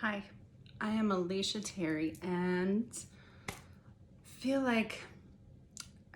Hi, I am Alicia Terry and feel like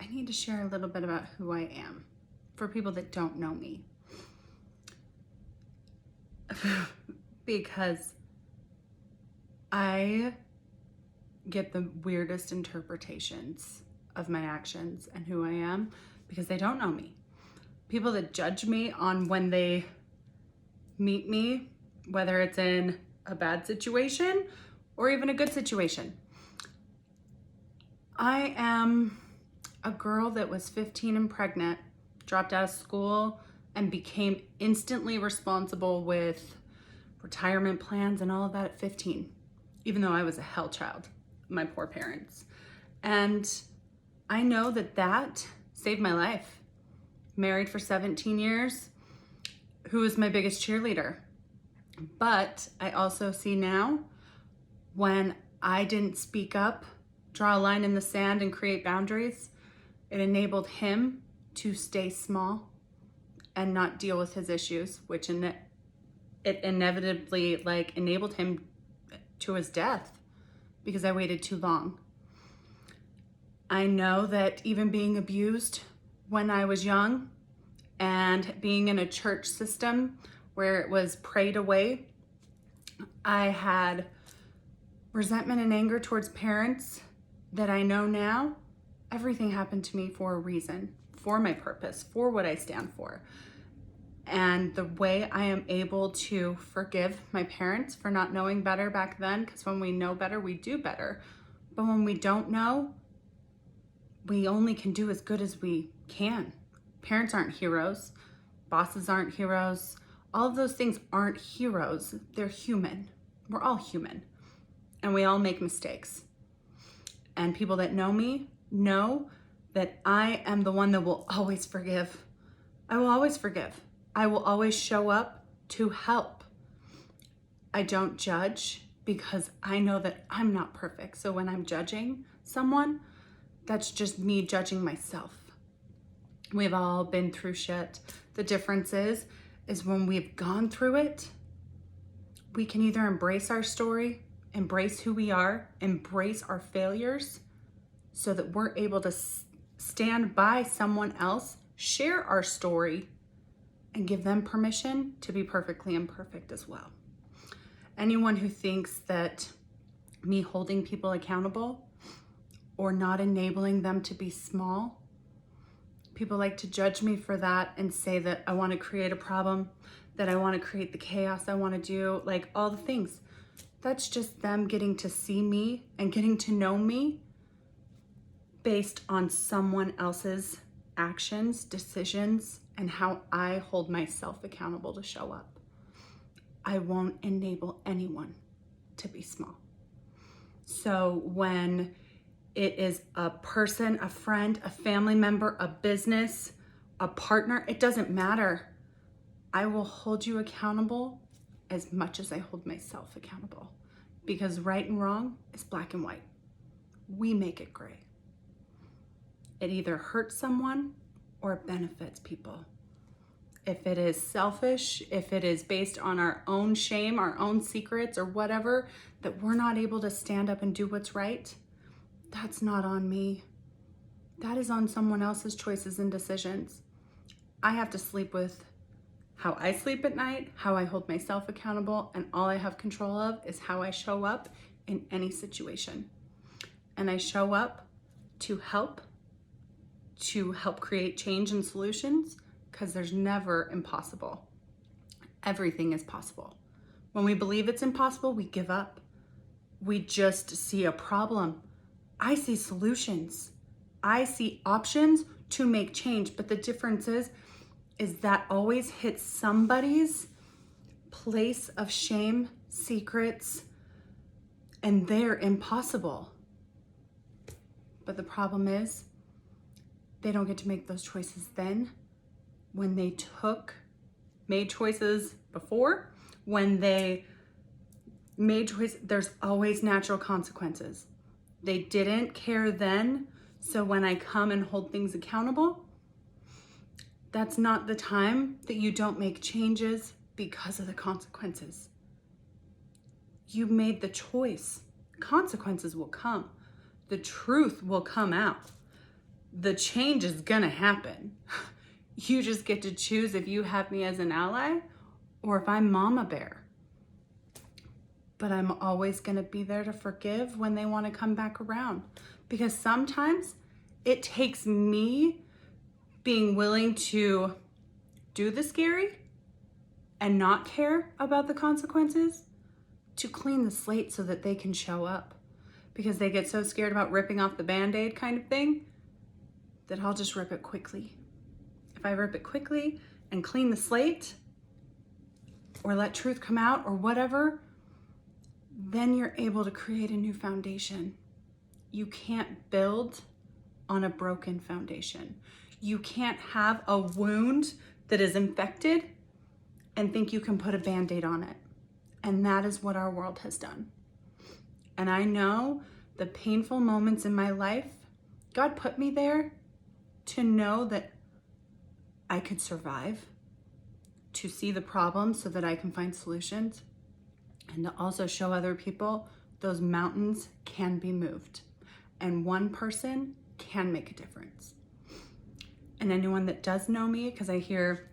I need to share a little bit about who I am for people that don't know me. Because I get the weirdest interpretations of my actions and who I am because they don't know me. People that judge me on when they meet me, whether it's in a bad situation or even a good situation. I am a girl that was 15 and pregnant, dropped out of school, and became instantly responsible with retirement plans and all of that at 15, even though I was a hell child, my poor parents. And I know that that saved my life. Married for 17 years, who was my biggest cheerleader. But I also see now when I didn't speak up, draw a line in the sand and create boundaries, it enabled him to stay small and not deal with his issues, which it inevitably enabled him to his death because I waited too long. I know that even being abused when I was young and being in a church system where it was prayed away, I had resentment and anger towards parents that I know now. Everything happened to me for a reason, for my purpose, for what I stand for. And the way I am able to forgive my parents for not knowing better back then, because when we know better, we do better. But when we don't know, we only can do as good as we can. Parents aren't heroes. Bosses aren't heroes. All of those things aren't heroes. They're human. We're all human. And we all make mistakes. And people that know me know that I am the one that will always forgive. I will always forgive. I will always show up to help. I don't judge because I know that I'm not perfect. So when I'm judging someone, that's just me judging myself. We've all been through shit. The difference is when we've gone through it, we can either embrace our story, embrace who we are, embrace our failures so that we're able to stand by someone else, share our story, and give them permission to be perfectly imperfect as well. Anyone who thinks that me holding people accountable or not enabling them to be small, people like to judge me for that and say that I want to create a problem, that I want to create the chaos, I want to do all the things. That's just them getting to see me and getting to know me based on someone else's actions, decisions, and how I hold myself accountable to show up. I won't enable anyone to be small. So when it is a person, a friend, a family member, a business, a partner, it doesn't matter. I will hold you accountable as much as I hold myself accountable, because right and wrong is black and white. We make it gray. It either hurts someone or it benefits people. If it is selfish, if it is based on our own shame, our own secrets or whatever, that we're not able to stand up and do what's right, that's not on me. That is on someone else's choices and decisions. I have to sleep with how I sleep at night, how I hold myself accountable, and all I have control of is how I show up in any situation. And I show up to help create change and solutions, because there's never impossible. Everything is possible. When we believe it's impossible, we give up. We just see a problem. I see solutions. I see options to make change, but the difference is that always hits somebody's place of shame, secrets, and they're impossible. But the problem is they don't get to make those choices then. When they made choices before, when they made choices, there's always natural consequences. They didn't care then, so when I come and hold things accountable, that's not the time that you don't make changes because of the consequences. You made the choice. Consequences will come. The truth will come out. The change is gonna happen. You just get to choose if you have me as an ally or if I'm mama bear. But I'm always gonna be there to forgive when they wanna come back around. Because sometimes it takes me being willing to do the scary and not care about the consequences to clean the slate so that they can show up. Because they get so scared about ripping off the Band-Aid kind of thing that I'll just rip it quickly. If I rip it quickly and clean the slate or let truth come out or whatever, then you're able to create a new foundation. You can't build on a broken foundation. You can't have a wound that is infected and think you can put a Band-Aid on it. And that is what our world has done. And I know the painful moments in my life, God put me there to know that I could survive, to see the problems so that I can find solutions, and to also show other people those mountains can be moved. And one person can make a difference. And anyone that does know me, because I hear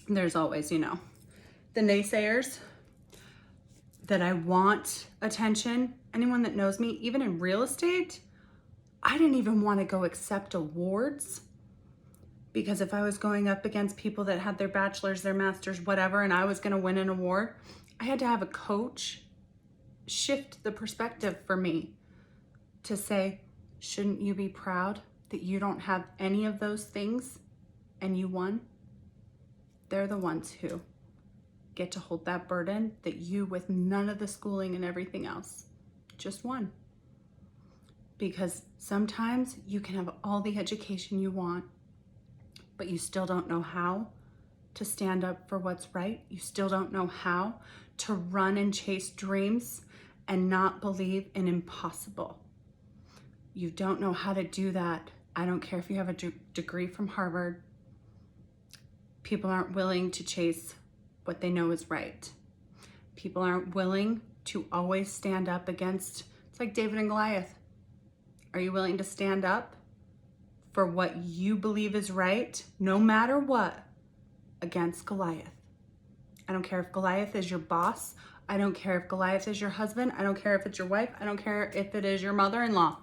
there's always, the naysayers, that I want attention. Anyone that knows me, even in real estate, I didn't even want to go accept awards, because if I was going up against people that had their bachelor's, their master's, whatever, and I was going to win an award, I had to have a coach shift the perspective for me to say, shouldn't you be proud that you don't have any of those things and you won? They're the ones who get to hold that burden that you, with none of the schooling and everything else, just won. Because sometimes you can have all the education you want, but you still don't know how to stand up for what's right. You still don't know how to run and chase dreams and not believe in impossible. You don't know how to do that. I don't care if you have a degree from Harvard. People aren't willing to chase what they know is right. People aren't willing to always stand up against, it's like David and Goliath. Are you willing to stand up for what you believe is right, no matter what, against Goliath? I don't care if Goliath is your boss. I don't care if Goliath is your husband. I don't care if it's your wife. I don't care if it is your mother-in-law.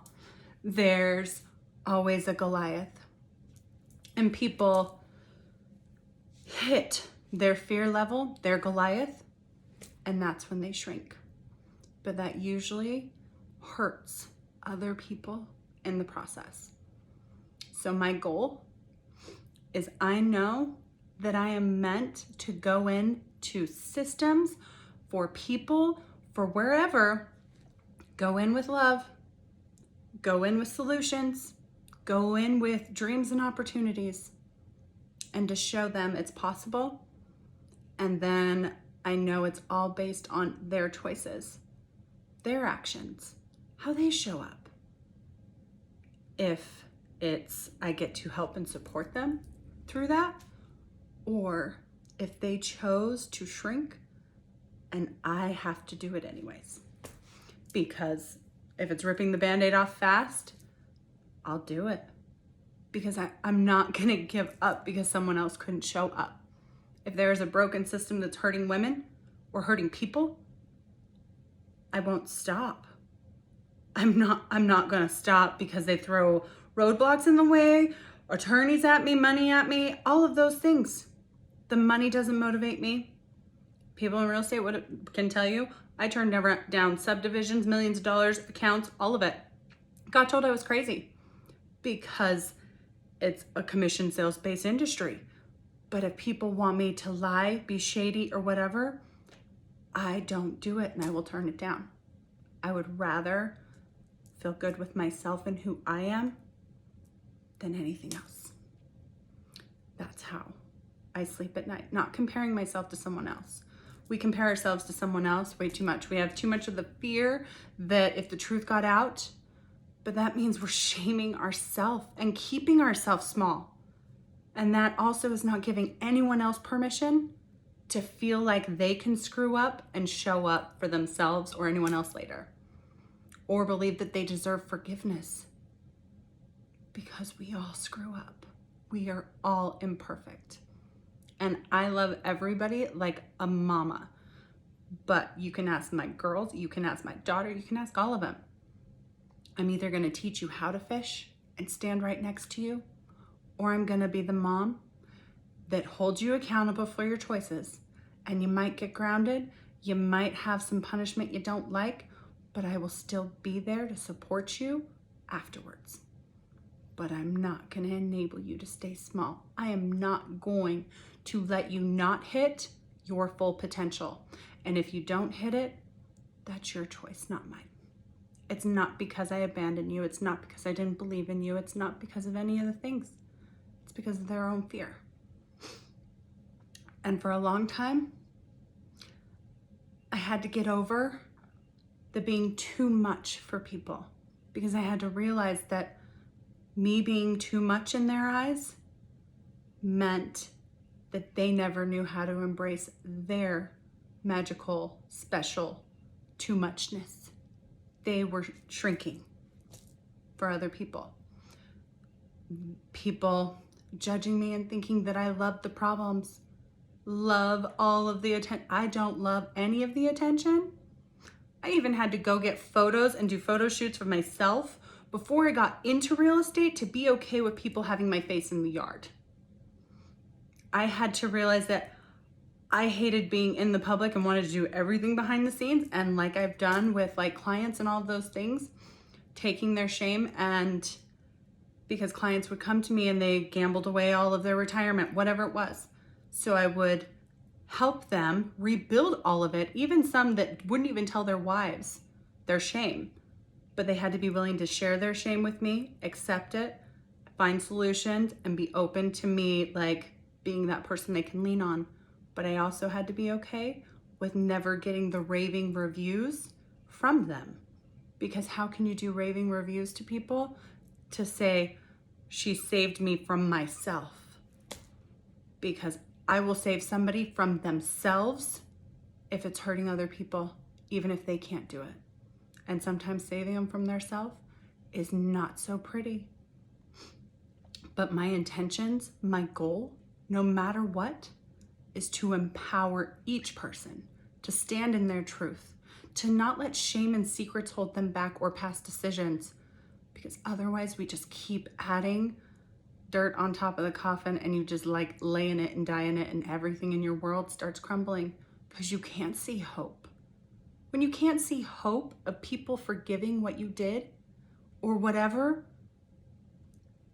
There's always a Goliath. And people hit their fear level, their Goliath, and that's when they shrink. But that usually hurts other people in the process. So my goal is, I know that I am meant to go into systems for people, for wherever, go in with love, go in with solutions, go in with dreams and opportunities, and to show them it's possible. And then I know it's all based on their choices, their actions, how they show up. If it's I get to help and support them through that, or if they chose to shrink and I have to do it anyways. Because if it's ripping the Band-Aid off fast, I'll do it. Because I'm not gonna give up because someone else couldn't show up. If there is a broken system that's hurting women or hurting people, I won't stop. I'm not gonna stop because they throw roadblocks in the way, attorneys at me, money at me, all of those things. The money doesn't motivate me. People in real estate can tell you, I turned down subdivisions, millions of dollars, accounts, all of it. Got told I was crazy because it's a commission sales-based industry. But if people want me to lie, be shady or whatever, I don't do it and I will turn it down. I would rather feel good with myself and who I am than anything else. That's how I sleep at night, not comparing myself to someone else. We compare ourselves to someone else way too much. We have too much of the fear that if the truth got out, but that means we're shaming ourselves and keeping ourselves small. And that also is not giving anyone else permission to feel like they can screw up and show up for themselves or anyone else later, or believe that they deserve forgiveness, because we all screw up. We are all imperfect. And I love everybody like a mama, but you can ask my girls, you can ask my daughter, you can ask all of them. I'm either gonna teach you how to fish and stand right next to you, or I'm gonna be the mom that holds you accountable for your choices. And you might get grounded, you might have some punishment you don't like, but I will still be there to support you afterwards. But I'm not gonna enable you to stay small. I am not going to let you not hit your full potential. And if you don't hit it, that's your choice, not mine. It's not because I abandoned you. It's not because I didn't believe in you. It's not because of any of the things. It's because of their own fear. And for a long time, I had to get over the being too much for people, because I had to realize that me being too much in their eyes meant that they never knew how to embrace their magical, special too muchness. They were shrinking for other people. People judging me and thinking that I love the problems, love all of the attention. I don't love any of the attention. I even had to go get photos and do photo shoots for myself before I got into real estate to be okay with people having my face in the yard. I had to realize that I hated being in the public and wanted to do everything behind the scenes. And like I've done with like clients and all of those things, taking their shame, and because clients would come to me and they gambled away all of their retirement, whatever it was. So I would help them rebuild all of it, even some that wouldn't even tell their wives their shame, but they had to be willing to share their shame with me, accept it, find solutions, and be open to me like being that person they can lean on. But I also had to be okay with never getting the raving reviews from them, because how can you do raving reviews to people to say, she saved me from myself? Because I will save somebody from themselves if it's hurting other people, even if they can't do it. And sometimes saving them from themselves is not so pretty. But my intentions, my goal, no matter what, is to empower each person to stand in their truth, to not let shame and secrets hold them back or past decisions, because otherwise we just keep adding dirt on top of the coffin, and you just like lay in it and die in it, and everything in your world starts crumbling because you can't see hope. When you can't see hope of people forgiving what you did or whatever,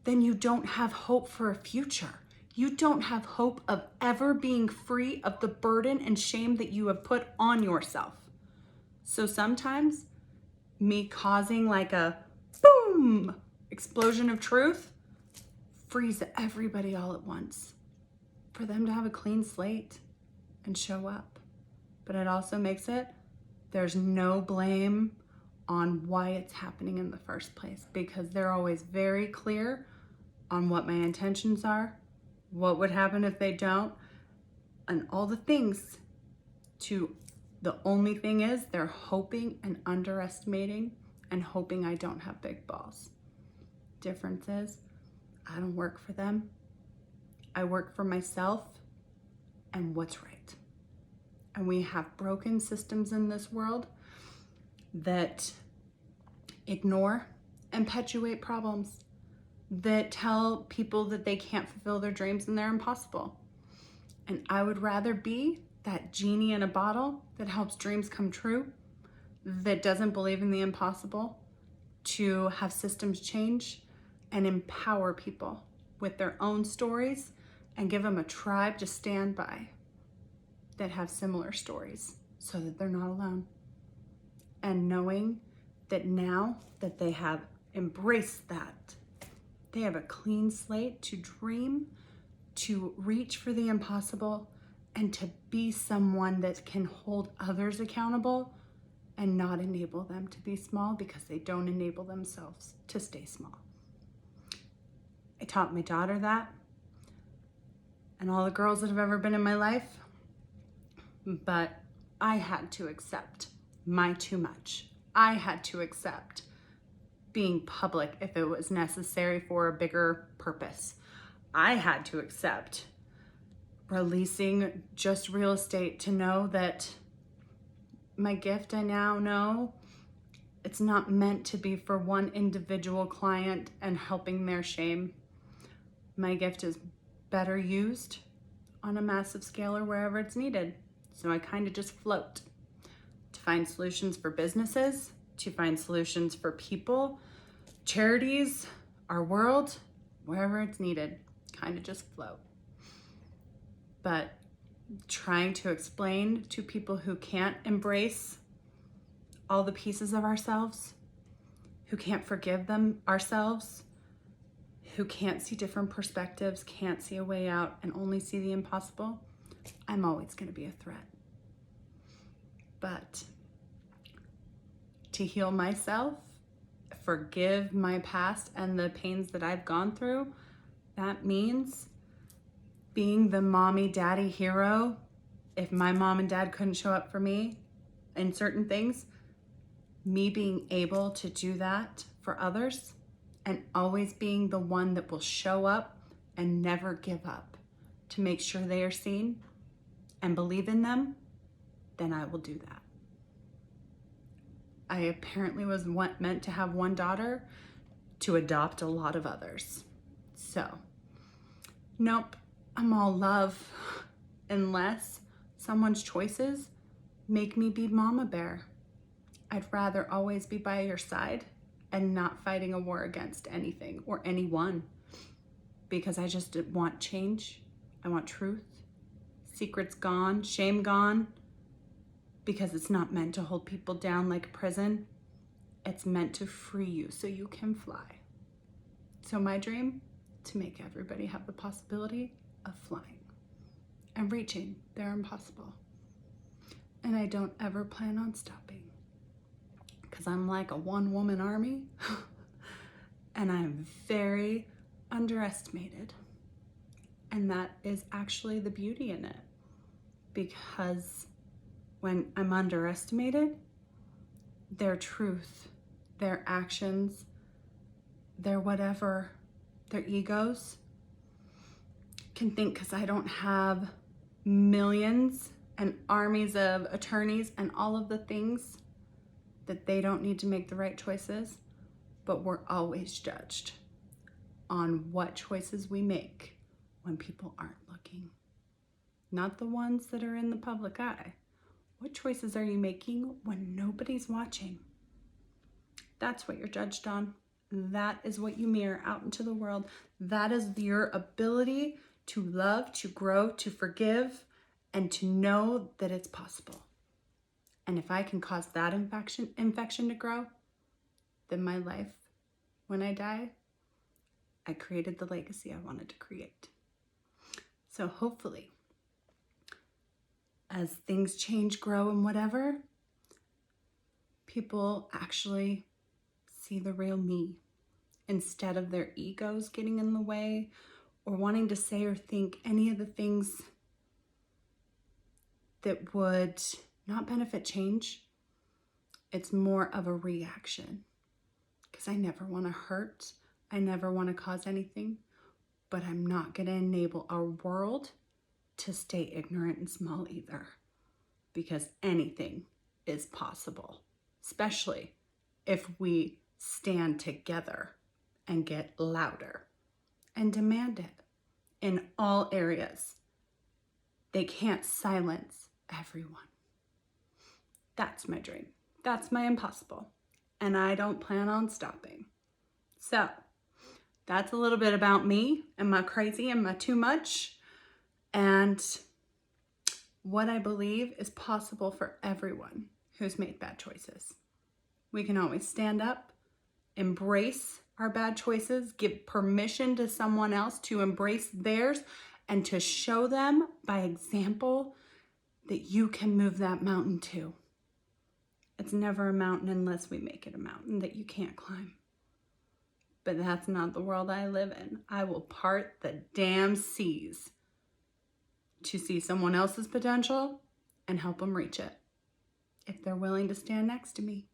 then you don't have hope for a future. You don't have hope of ever being free of the burden and shame that you have put on yourself. So sometimes me causing like a boom explosion of truth frees everybody all at once for them to have a clean slate and show up. But it also makes it, there's no blame on why it's happening in the first place, because they're always very clear on what my intentions are, what would happen if they don't, and all the things. The only thing is they're hoping and underestimating and hoping I don't have big balls. Difference is, I don't work for them. I work for myself and what's right. And we have broken systems in this world that ignore and perpetuate problems, that tell people that they can't fulfill their dreams and they're impossible. And I would rather be that genie in a bottle that helps dreams come true, that doesn't believe in the impossible, to have systems change and empower people with their own stories and give them a tribe to stand by that have similar stories so that they're not alone. And knowing that now that they have embraced that, they have a clean slate to dream, to reach for the impossible, and to be someone that can hold others accountable and not enable them to be small because they don't enable themselves to stay small. I taught my daughter that, and all the girls that have ever been in my life, but I had to accept my too much. I had to accept being public if it was necessary for a bigger purpose. I had to accept releasing just real estate to know that my gift, I now know, it's not meant to be for one individual client and helping their shame. My gift is better used on a massive scale or wherever it's needed. So I kind of just float to find solutions for businesses, to find solutions for people, charities, our world, wherever it's needed, kind of just float. But trying to explain to people who can't embrace all the pieces of ourselves, who can't forgive them ourselves, who can't see different perspectives, can't see a way out, and only see the impossible, I'm always going to be a threat. But to heal myself, forgive my past and the pains that I've gone through, that means being the mommy daddy hero. If my mom and dad couldn't show up for me in certain things, me being able to do that for others and always being the one that will show up and never give up to make sure they are seen and believe in them, then I will do that. I apparently was meant to have one daughter to adopt a lot of others. So, nope, I'm all love unless someone's choices make me be mama bear. I'd rather always be by your side and not fighting a war against anything or anyone, because I just want change. I want truth. Secrets gone, shame gone, because it's not meant to hold people down like a prison. It's meant to free you so you can fly. So my dream, to make everybody have the possibility of flying and reaching their impossible. And I don't ever plan on stopping, because I'm like a one-woman army and I'm very underestimated. And that is actually the beauty in it, because when I'm underestimated, their truth, their actions, their whatever, their egos can think, because I don't have millions and armies of attorneys and all of the things, that they don't need to make the right choices. But we're always judged on what choices we make when people aren't looking. Not the ones that are in the public eye. What choices are you making when nobody's watching? That's what you're judged on. That is what you mirror out into the world. That is your ability to love, to grow, to forgive, and to know that it's possible. And if I can cause that infection to grow, then my life, when I die, I created the legacy I wanted to create. So hopefully, as things change, grow, and whatever, people actually see the real me instead of their egos getting in the way or wanting to say or think any of the things that would not benefit change. It's more of a reaction, because I never want to hurt. I never want to cause anything, but I'm not going to enable our world to stay ignorant and small either, because anything is possible, especially if we stand together and get louder and demand it in all areas. They can't silence everyone. That's my dream. That's my impossible. And I don't plan on stopping. So that's a little bit about me and my crazy and my too much, and what I believe is possible for everyone who's made bad choices. We can always stand up, embrace our bad choices, give permission to someone else to embrace theirs, and to show them by example that you can move that mountain too. It's never a mountain unless we make it a mountain that you can't climb. But that's not the world I live in. I will part the damn seas to see someone else's potential and help them reach it if they're willing to stand next to me.